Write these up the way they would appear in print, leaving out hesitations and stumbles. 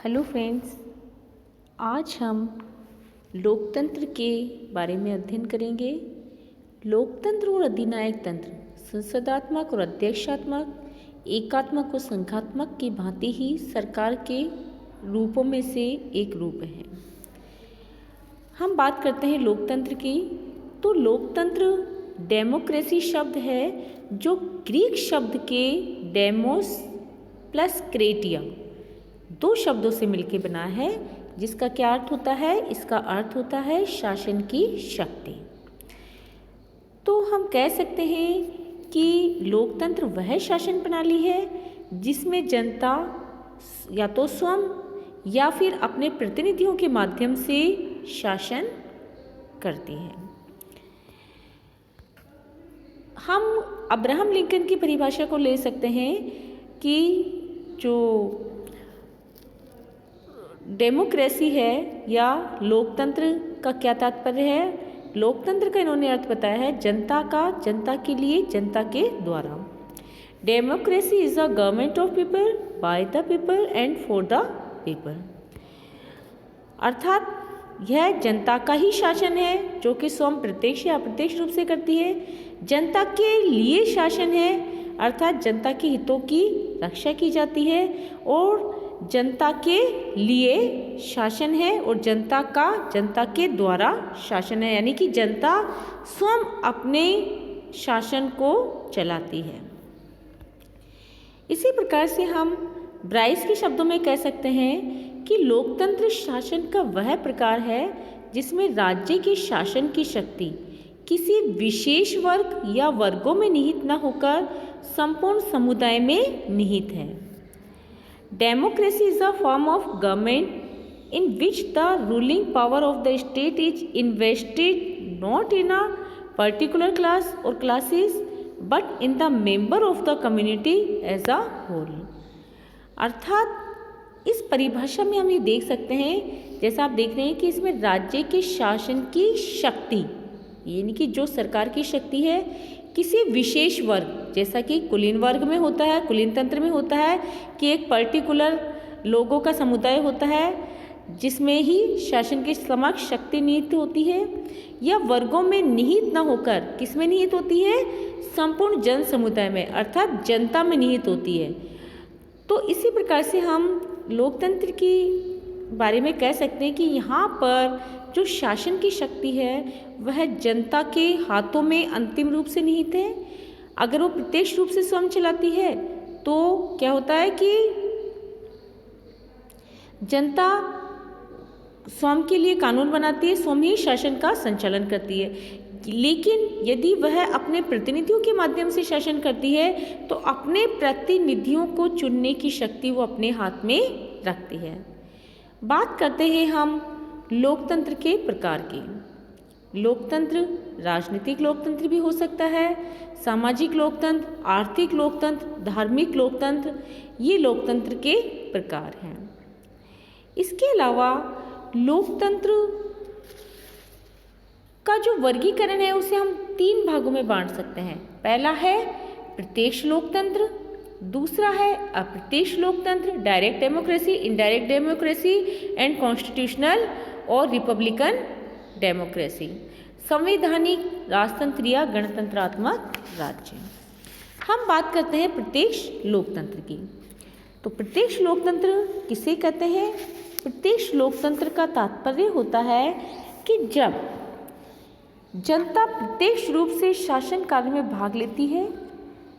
Hello friends, आज हम लोकतंत्र के बारे में अध्ययन करेंगे। लोकतंत्र और अधिनायक तंत्र संसदात्मक और अध्यक्षात्मक, एकात्मक और संघात्मक की भांति ही सरकार के रूपों में से एक रूप है। हम बात करते हैं लोकतंत्र की, तो लोकतंत्र डेमोक्रेसी शब्द है जो ग्रीक शब्द के डेमोस प्लस क्रेटिया दो शब्दों से मिलकर बना है, जिसका क्या अर्थ होता है? इसका अर्थ होता है शासन की शक्ति। तो हम कह सकते हैं कि लोकतंत्र वह शासन प्रणाली है जिसमें जनता या तो स्वयं या फिर अपने प्रतिनिधियों के माध्यम से शासन करती है। हम अब्राहम लिंकन की परिभाषा को ले सकते हैं कि जो डेमोक्रेसी है या लोकतंत्र का क्या तात्पर्य है। लोकतंत्र का इन्होंने अर्थ बताया है जनता का, जनता के लिए, जनता के द्वारा। Democracy is a government of people, by the people and for the people. अर्थात यह जनता का ही शासन है जो कि स्वयं प्रत्यक्ष या अप्रत्यक्ष रूप से करती है। जनता के लिए शासन है, अर्थात जनता के हितों की रक्षा की जाती है और जनता के लिए शासन है और जनता का जनता के द्वारा शासन है, यानी कि जनता स्वयं अपने शासन को चलाती है। इसी प्रकार से हम ब्राइस के शब्दों में कह सकते हैं कि लोकतंत्र शासन का वह प्रकार है जिसमें राज्य के शासन की शक्ति किसी विशेष वर्ग या वर्गों में निहित न होकर संपूर्ण समुदाय में निहित है। Democracy is a form of government in which the ruling power of the state is invested not in a particular class or classes but in the member of the community as a whole। अर्थात इस परिभाषा में हम ये देख सकते हैं, जैसा आप देख रहे हैं कि इसमें राज्य के शासन की शक्ति, यानी कि जो सरकार की शक्ति है किसी विशेष वर्ग, जैसा कि कुलीन वर्ग में होता है, कुलीन तंत्र में होता है कि एक पर्टिकुलर लोगों का समुदाय होता है जिसमें ही शासन के समक्ष शक्ति निहित होती है, या वर्गों में निहित न होकर किस में निहित होती है? संपूर्ण जन समुदाय में, अर्थात जनता में निहित होती है। तो इसी प्रकार से हम लोकतंत्र के बारे में कह सकते हैं कि यहाँ पर जो शासन की शक्ति है वह जनता के हाथों में अंतिम रूप से निहित है। अगर वो प्रत्यक्ष रूप से स्वयं चलाती है तो क्या होता है कि जनता स्वयं के लिए कानून बनाती है, स्वयं ही शासन का संचालन करती है। लेकिन यदि वह अपने प्रतिनिधियों के माध्यम से शासन करती है तो अपने प्रतिनिधियों को चुनने की शक्ति वो अपने हाथ में रखती है। बात करते हैं हम लोकतंत्र के प्रकार की। लोकतंत्र राजनीतिक लोकतंत्र भी हो सकता है, सामाजिक लोकतंत्र, आर्थिक लोकतंत्र, धार्मिक लोकतंत्र, ये लोकतंत्र के प्रकार हैं। इसके अलावा लोकतंत्र का जो वर्गीकरण है उसे हम 3 भागों में बांट सकते हैं। पहला है प्रत्यक्ष लोकतंत्र, दूसरा है अप्रत्यक्ष लोकतंत्र, direct democracy, indirect democracy and constitutional और रिपब्लिकन डेमोक्रेसी, संवैधानिक, राजतंत्र या गणतंत्रात्मक राज्य। हम बात करते हैं प्रत्यक्ष लोकतंत्र की। तो प्रत्यक्ष लोकतंत्र किसे कहते हैं? प्रत्यक्ष लोकतंत्र का तात्पर्य होता है कि जब जनता प्रत्यक्ष रूप से शासन कार्य में भाग लेती है,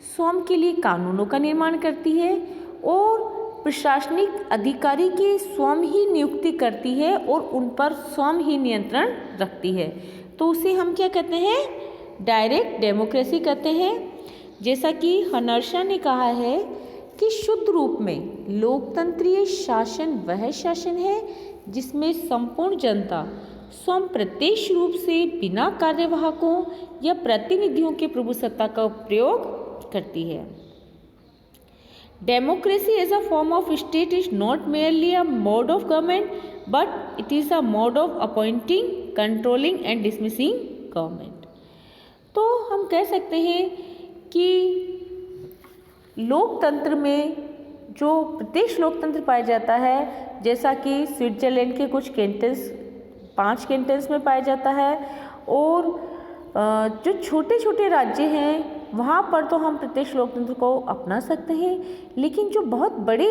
स्वयं के लिए कानूनों का निर्माण करती है और प्रशासनिक अधिकारी की स्वयं ही नियुक्ति करती है और उन पर स्वयं ही नियंत्रण रखती है, तो उसे हम क्या कहते हैं? डायरेक्ट डेमोक्रेसी कहते हैं। जैसा कि हर्नशा ने कहा है कि शुद्ध रूप में लोकतंत्रीय शासन वह शासन है जिसमें संपूर्ण जनता स्वयं प्रत्यक्ष रूप से बिना कार्यवाहकों या प्रतिनिधियों के प्रभुसत्ता का प्रयोग करती है। Democracy as a form of state is not merely a mode of government, but it is a mode of appointing, controlling and dismissing government। तो हम कह सकते हैं कि लोकतंत्र में जो प्रत्यक्ष लोकतंत्र पाया जाता है जैसा कि स्विट्जरलैंड के कुछ कैंटन्स 5 कैंटन्स में पाया जाता है। और जो छोटे छोटे राज्य हैं वहाँ पर तो हम प्रत्यक्ष लोकतंत्र को अपना सकते हैं, लेकिन जो बहुत बड़ी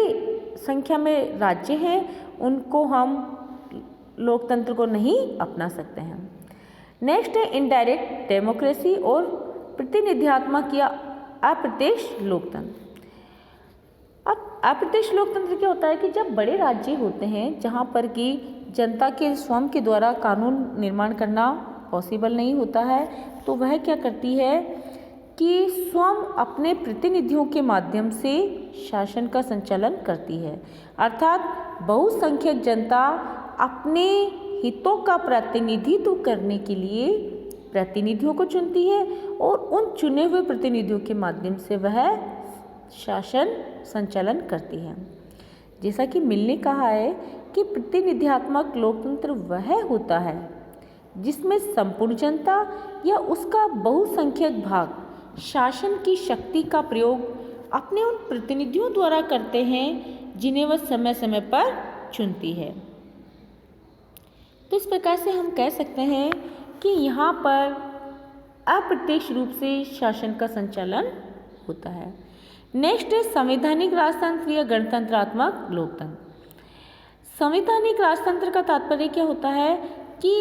संख्या में राज्य हैं उनको हम लोकतंत्र को नहीं अपना सकते हैं। नेक्स्ट है इनडायरेक्ट डेमोक्रेसी और प्रतिनिधित्वात्मक या अप्रत्यक्ष लोकतंत्र। अब अप्रत्यक्ष लोकतंत्र क्या होता है कि जब बड़े राज्य होते हैं जहाँ पर कि जनता के स्वयं के द्वारा कानून निर्माण करना पॉसिबल नहीं होता है, तो वह क्या करती है कि स्वयं अपने प्रतिनिधियों के माध्यम से शासन का संचालन करती है। अर्थात बहुसंख्यक जनता अपने हितों का प्रतिनिधित्व करने के लिए प्रतिनिधियों को चुनती है और उन चुने हुए प्रतिनिधियों के माध्यम से वह शासन संचालन करती है। जैसा कि मिल ने कहा है कि प्रतिनिधित्वात्मक लोकतंत्र वह होता है जिसमें संपूर्ण जनता या उसका बहुसंख्यक भाग शासन की शक्ति का प्रयोग अपने उन प्रतिनिधियों द्वारा करते हैं जिन्हें वह समय समय पर चुनती है। तो इस प्रकार से हम कह सकते हैं कि यहाँ पर अप्रत्यक्ष रूप से शासन का संचालन होता है। नेक्स्ट है संवैधानिक राजतंत्र या गणतंत्रात्मक लोकतंत्र। संवैधानिक राजतंत्र का तात्पर्य क्या होता है कि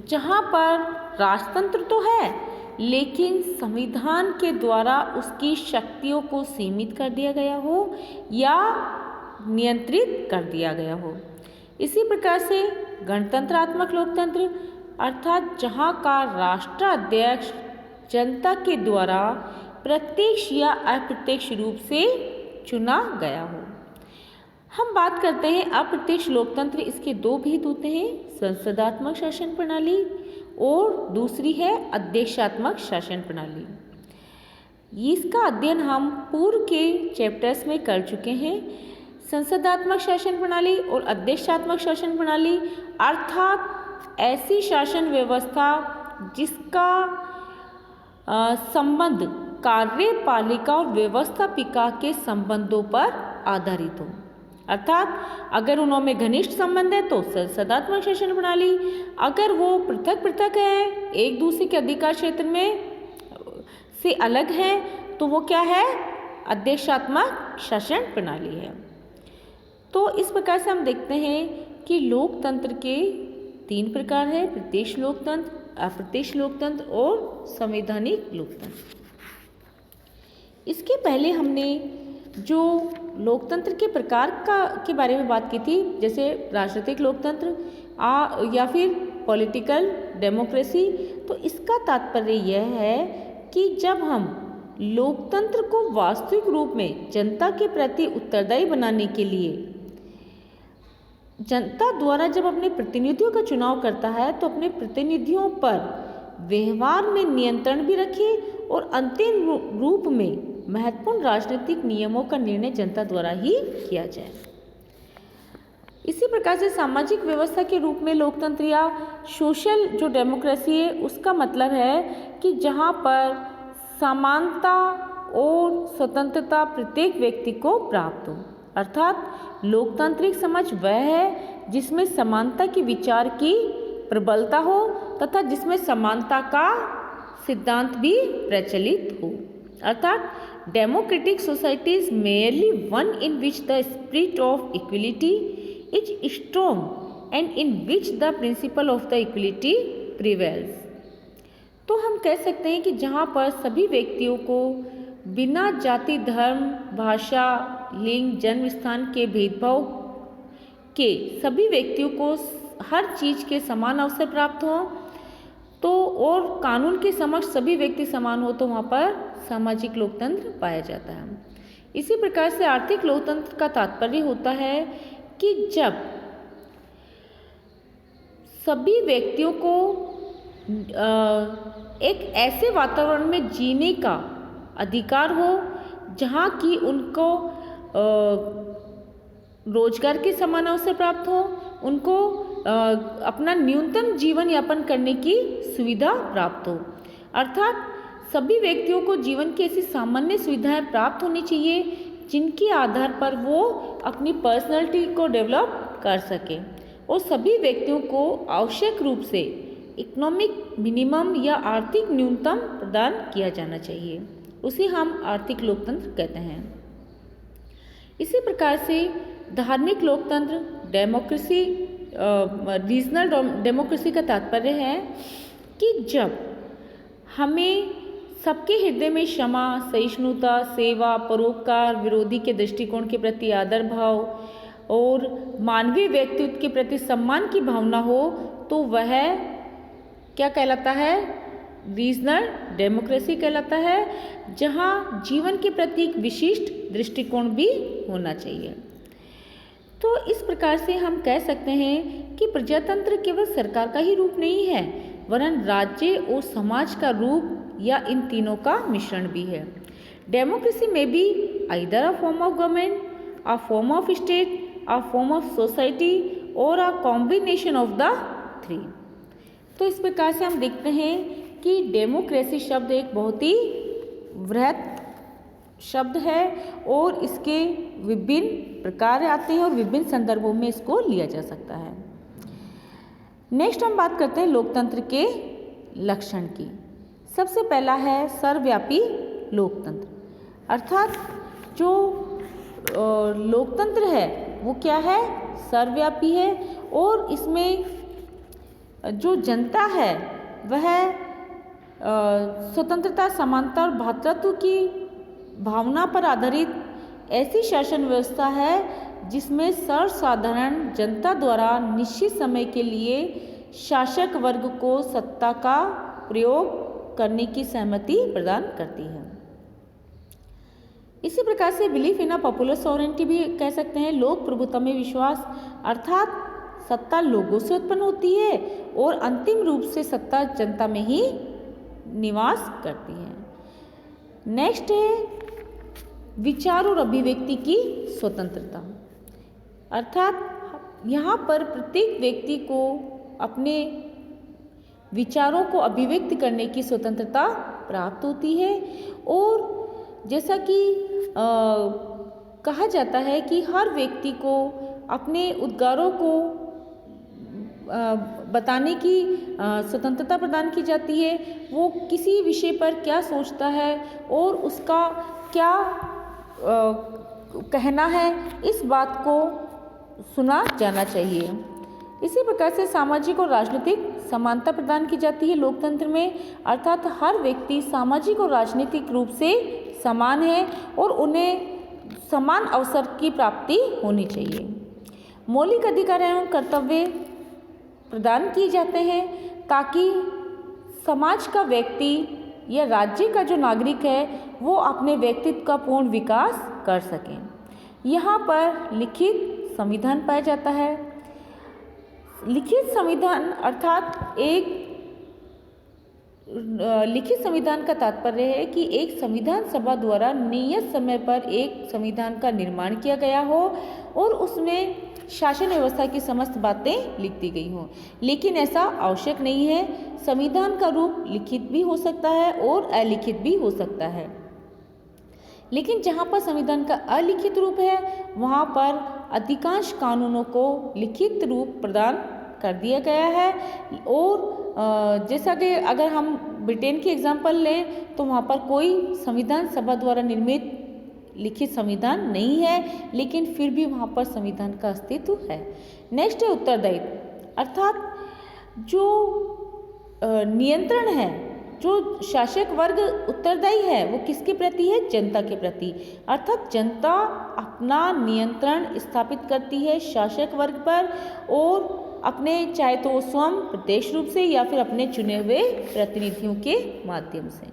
जहाँ पर राजतंत्र तो है लेकिन संविधान के द्वारा उसकी शक्तियों को सीमित कर दिया गया हो या नियंत्रित कर दिया गया हो। इसी प्रकार से गणतंत्रात्मक लोकतंत्र अर्थात जहाँ का राष्ट्राध्यक्ष जनता के द्वारा प्रत्यक्ष या अप्रत्यक्ष रूप से चुना गया हो। हम बात करते हैं अप्रत्यक्ष लोकतंत्र, इसके दो भेद होते हैं, संसदात्मक शासन प्रणाली और दूसरी है अध्यक्षात्मक शासन प्रणाली। इसका अध्ययन हम पूर्व के चैप्टर्स में कर चुके हैं। संसदात्मक शासन प्रणाली और अध्यक्षात्मक शासन प्रणाली अर्थात ऐसी शासन व्यवस्था जिसका संबंध कार्यपालिका और व्यवस्थापिका के संबंधों पर आधारित हो। अर्थात अगर उनमें घनिष्ठ संबंध है तो संसदात्मक शासन प्रणाली, अगर वो पृथक पृथक है एक दूसरे के अधिकार क्षेत्र में से अलग है तो वो क्या है, अध्यक्षात्मक शासन प्रणाली है। तो इस प्रकार से हम देखते हैं कि लोकतंत्र के 3 प्रकार हैं, प्रत्यक्ष लोकतंत्र, अप्रत्यक्ष लोकतंत्र और संवैधानिक लोकतंत्र। इसके पहले हमने जो लोकतंत्र के प्रकार के बारे में बात की थी, जैसे राजनीतिक लोकतंत्र या फिर पॉलिटिकल डेमोक्रेसी। तो इसका तात्पर्य यह है कि जब हम लोकतंत्र को वास्तविक रूप में जनता के प्रति उत्तरदायी बनाने के लिए जनता द्वारा जब अपने प्रतिनिधियों का चुनाव करता है तो अपने प्रतिनिधियों पर व्यवहार में नियंत्रण भी रखे और अंतिम रूप में महत्वपूर्ण राजनीतिक नियमों का निर्णय जनता द्वारा ही किया जाए। इसी प्रकार से सामाजिक व्यवस्था के रूप में लोकतंत्र या सोशल जो डेमोक्रेसी है उसका मतलब है कि जहाँ पर समानता और स्वतंत्रता प्रत्येक व्यक्ति को प्राप्त हो। अर्थात लोकतांत्रिक समझ वह है जिसमें समानता की विचार की प्रबलता हो तथा जिसमें समानता का सिद्धांत भी प्रचलित हो। अर्थात democratic society is merely one in which the spirit of equality is strong and in which the principle of the equality prevails. तो हम कह सकते हैं कि जहाँ पर सभी व्यक्तियों को बिना जाति, धर्म, भाषा, लिंग, जन्म स्थान के भेदभाव के सभी व्यक्तियों को हर चीज़ के समान अवसर प्राप्त हो तो और कानून के समक्ष सभी व्यक्ति समान हो तो वहाँ पर सामाजिक लोकतंत्र पाया जाता है। इसी प्रकार से आर्थिक लोकतंत्र का तात्पर्य होता है कि जब सभी व्यक्तियों को एक ऐसे वातावरण में जीने का अधिकार हो जहाँ की उनको रोजगार के समान अवसर प्राप्त हो, उनको अपना न्यूनतम जीवन यापन करने की सुविधा प्राप्त हो। अर्थात सभी व्यक्तियों को जीवन की ऐसी सामान्य सुविधाएं प्राप्त होनी चाहिए जिनके आधार पर वो अपनी पर्सनैलिटी को डेवलप कर सके और सभी व्यक्तियों को आवश्यक रूप से इकोनॉमिक मिनिमम या आर्थिक न्यूनतम प्रदान किया जाना चाहिए, उसे हम आर्थिक लोकतंत्र कहते हैं। इसी प्रकार से धार्मिक लोकतंत्र डेमोक्रेसी, रीजनल डेमोक्रेसी का तात्पर्य है कि जब हमें सबके हृदय में क्षमा, सहिष्णुता, सेवा, परोपकार, विरोधी के दृष्टिकोण के प्रति आदर भाव और मानवीय व्यक्तित्व के प्रति सम्मान की भावना हो, तो वह क्या कहलाता है? रीजनल डेमोक्रेसी कहलाता है, जहां जीवन के प्रति एक विशिष्ट दृष्टिकोण भी होना चाहिए। तो इस प्रकार से हम कह सकते हैं कि प्रजातंत्र केवल सरकार का ही रूप नहीं है, वरन राज्य और समाज का रूप या इन तीनों का मिश्रण भी है। डेमोक्रेसी में भी either a form of government, a form of state, a form of society और a combination of the three. तो इस प्रकार से हम देखते हैं कि डेमोक्रेसी शब्द एक बहुत ही वृहत शब्द है और इसके विभिन्न प्रकार आते हैं और विभिन्न संदर्भों में इसको लिया जा सकता है। नेक्स्ट हम बात करते हैं लोकतंत्र के लक्षण की। सबसे पहला है सर्वव्यापी लोकतंत्र, अर्थात जो लोकतंत्र है वो क्या है? सर्वव्यापी है और इसमें जो जनता है वह स्वतंत्रता, समानता और भ्रातृत्व की भावना पर आधारित ऐसी शासन व्यवस्था है जिसमें सर्वसाधारण जनता द्वारा निश्चित समय के लिए शासक वर्ग को सत्ता का प्रयोग करने की सहमति प्रदान करती है। इसी प्रकार से belief in a popular sovereignty भी कह सकते हैं, लोक प्रभुत्व में विश्वास, अर्थात सत्ता लोगों से उत्पन्न होती है और अंतिम रूप से सत्ता जनता में ही निवास करती है। नेक्स्ट है विचार और अभिव्यक्ति की स्वतंत्रता, अर्थात यहाँ पर प्रत्येक व्यक्ति को अपने विचारों को अभिव्यक्त करने की स्वतंत्रता प्राप्त होती है और जैसा कि कहा जाता है कि हर व्यक्ति को अपने उद्गारों को बताने की स्वतंत्रता प्रदान की जाती है। वो किसी विषय पर क्या सोचता है और उसका क्या कहना है, इस बात को सुना जाना चाहिए। इसी प्रकार से सामाजिक और राजनीतिक समानता प्रदान की जाती है लोकतंत्र में, अर्थात हर व्यक्ति सामाजिक और राजनीतिक रूप से समान है और उन्हें समान अवसर की प्राप्ति होनी चाहिए। मौलिक अधिकार एवं कर्तव्य प्रदान किए जाते हैं ताकि समाज का व्यक्ति या राज्य का जो नागरिक है वो अपने व्यक्तित्व का पूर्ण विकास कर सकें। यहाँ पर लिखित संविधान पाया जाता है। लिखित संविधान अर्थात एक लिखित संविधान का तात्पर्य है कि एक संविधान सभा द्वारा नियत समय पर एक संविधान का निर्माण किया गया हो और उसमें शासन व्यवस्था की समस्त बातें लिख दी गई हों। लेकिन ऐसा आवश्यक नहीं है, संविधान का रूप लिखित भी हो सकता है और अलिखित भी हो सकता है। लेकिन जहाँ पर संविधान का अलिखित रूप है वहाँ पर अधिकांश कानूनों को लिखित रूप प्रदान कर दिया गया है। और जैसा कि अगर हम ब्रिटेन की एग्जाम्पल लें तो वहाँ पर कोई संविधान सभा द्वारा निर्मित लिखित संविधान नहीं है, लेकिन फिर भी वहाँ पर संविधान का अस्तित्व है। नेक्स्ट है उत्तरदायित्व, अर्थात जो नियंत्रण है, जो शासक वर्ग उत्तरदायी है वो किसके प्रति है? जनता के प्रति। अर्थात जनता अपना नियंत्रण स्थापित करती है शासक वर्ग पर और अपने चाहे तो वो स्वयं प्रत्यक्ष रूप से या फिर अपने चुने हुए प्रतिनिधियों के माध्यम से।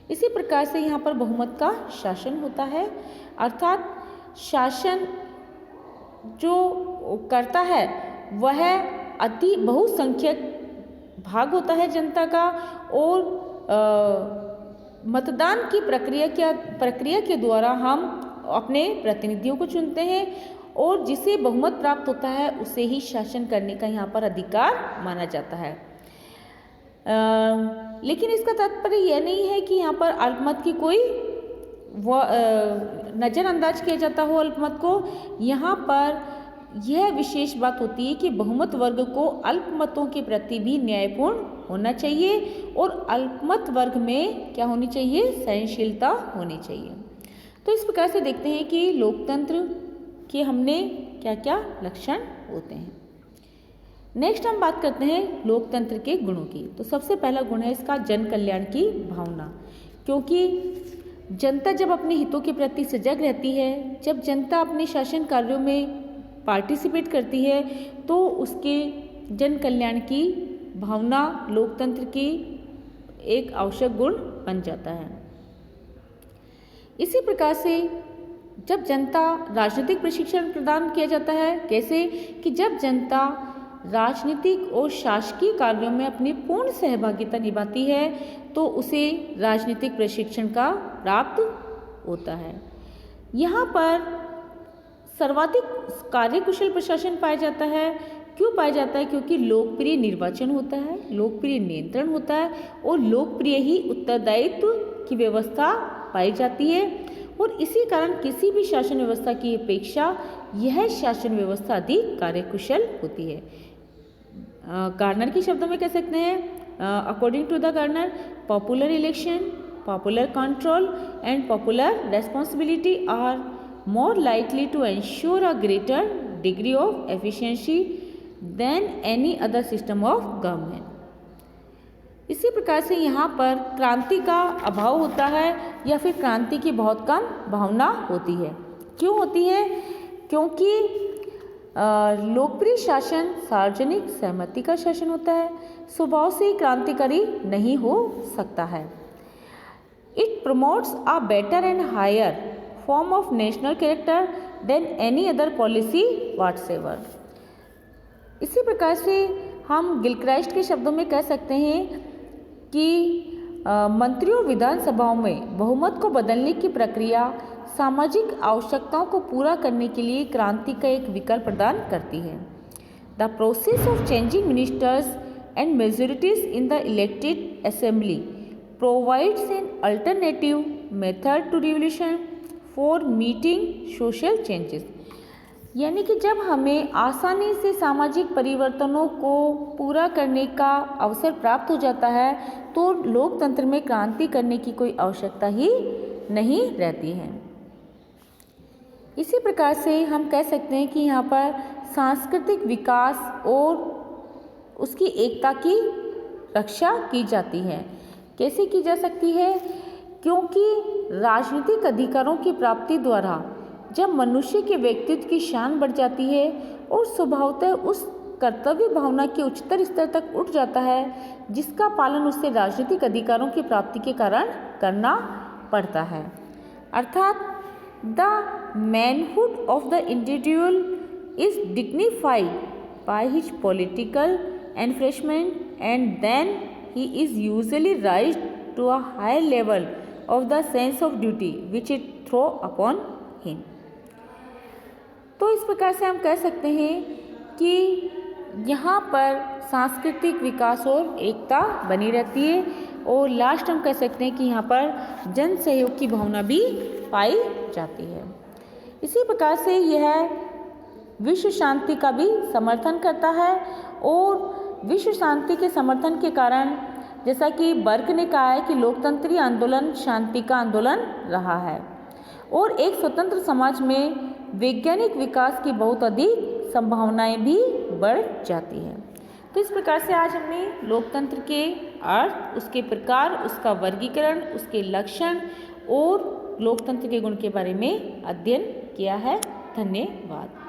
इसी प्रकार से यहाँ पर बहुमत का शासन होता है, अर्थात शासन जो करता है वह अति बहुसंख्यक भाग होता है जनता का और मतदान की प्रक्रिया के द्वारा हम अपने प्रतिनिधियों को चुनते हैं और जिसे बहुमत प्राप्त होता है उसे ही शासन करने का यहाँ पर अधिकार माना जाता है। लेकिन इसका तात्पर्य यह नहीं है कि यहाँ पर अल्पमत की कोई नज़रअंदाज किया जाता हो अल्पमत को, यहाँ पर यह विशेष बात होती है कि बहुमत वर्ग को अल्पमतों के प्रति भी न्यायपूर्ण होना चाहिए और अल्पमत वर्ग में क्या होनी चाहिए, सहनशीलता होनी चाहिए। तो इस प्रकार से देखते हैं कि लोकतंत्र के हमने क्या क्या लक्षण होते हैं। नेक्स्ट हम बात करते हैं लोकतंत्र के गुणों की। तो सबसे पहला गुण है इसका जन कल्याण की भावना, क्योंकि जनता जब अपने हितों के प्रति सजग रहती है, जब जनता अपने शासन कार्यों में पार्टिसिपेट करती है, तो उसके जन कल्याण की भावना लोकतंत्र की एक आवश्यक गुण बन जाता है। इसी प्रकार से जब जनता राजनीतिक प्रशिक्षण प्रदान किया जाता है, कैसे कि जब जनता राजनीतिक और शासकीय कार्यों में अपनी पूर्ण सहभागिता निभाती है तो उसे राजनीतिक प्रशिक्षण का प्राप्त होता है। यहाँ पर सर्वाधिक कार्यकुशल प्रशासन पाया जाता है। क्यों पाया जाता है? क्योंकि लोकप्रिय निर्वाचन होता है, लोकप्रिय नियंत्रण होता है और लोकप्रिय ही उत्तरदायित्व की व्यवस्था पाई जाती है और इसी कारण किसी भी शासन व्यवस्था की अपेक्षा यह शासन व्यवस्था अधिक कार्यकुशल होती है। गार्नर के शब्दों में कह सकते हैं, according to the Garner, popular election, popular control and popular responsibility are more likely to ensure a greater degree of efficiency than any other system of government। इसी प्रकार से यहाँ पर क्रांति का अभाव होता है या फिर क्रांति की बहुत कम भावना होती है। क्यों होती है? क्योंकि लोकप्रिय शासन सार्वजनिक सहमति का शासन होता है, स्वभाव से ही क्रांतिकारी नहीं हो सकता है। It promotes a better and higher form of national character than any other policy whatsoever। इसी प्रकार से हम गिलक्राइस्ट के शब्दों में कह सकते हैं कि मंत्रियों विधानसभाओं में बहुमत को बदलने की प्रक्रिया सामाजिक आवश्यकताओं को पूरा करने के लिए क्रांति का एक विकल्प प्रदान करती है। The process of changing ministers and majorities in the elected assembly provides an alternative method to revolution for meeting social changes. यानी कि जब हमें आसानी से सामाजिक परिवर्तनों को पूरा करने का अवसर प्राप्त हो जाता है तो लोकतंत्र में क्रांति करने की कोई आवश्यकता ही नहीं रहती है। इसी प्रकार से हम कह सकते हैं कि यहाँ पर सांस्कृतिक विकास और उसकी एकता की रक्षा की जाती है। कैसे की जा सकती है? क्योंकि राजनीतिक अधिकारों की प्राप्ति द्वारा जब मनुष्य के व्यक्तित्व की शान बढ़ जाती है और स्वभावतः उस कर्तव्य भावना के उच्चतर स्तर तक उठ जाता है जिसका पालन उससे राजनीतिक अधिकारों की प्राप्ति के कारण करना पड़ता है। अर्थात the manhood of the individual is dignified by his political enfranchisement and then he is usually raised to a high level of the sense of duty which it throw upon him। तो इस प्रकार से हम कह सकते हैं कि यहाँ पर सांस्कृतिक विकास और एकता बनी रहती है और लास्ट हम कह सकते हैं कि यहाँ पर जन सहयोग की भावना भी पाई जाती है। इसी प्रकार से यह विश्व शांति का भी समर्थन करता है और विश्व शांति के समर्थन के कारण जैसा कि बर्क ने कहा है कि लोकतंत्रीय आंदोलन शांति का आंदोलन रहा है और एक स्वतंत्र समाज में वैज्ञानिक विकास की बहुत अधिक संभावनाएं भी बढ़ जाती हैं। तो इस प्रकार से आज हमने लोकतंत्र के अर्थ, उसके प्रकार, उसका वर्गीकरण, उसके लक्षण और लोकतंत्र के गुण के बारे में अध्ययन किया है। धन्यवाद।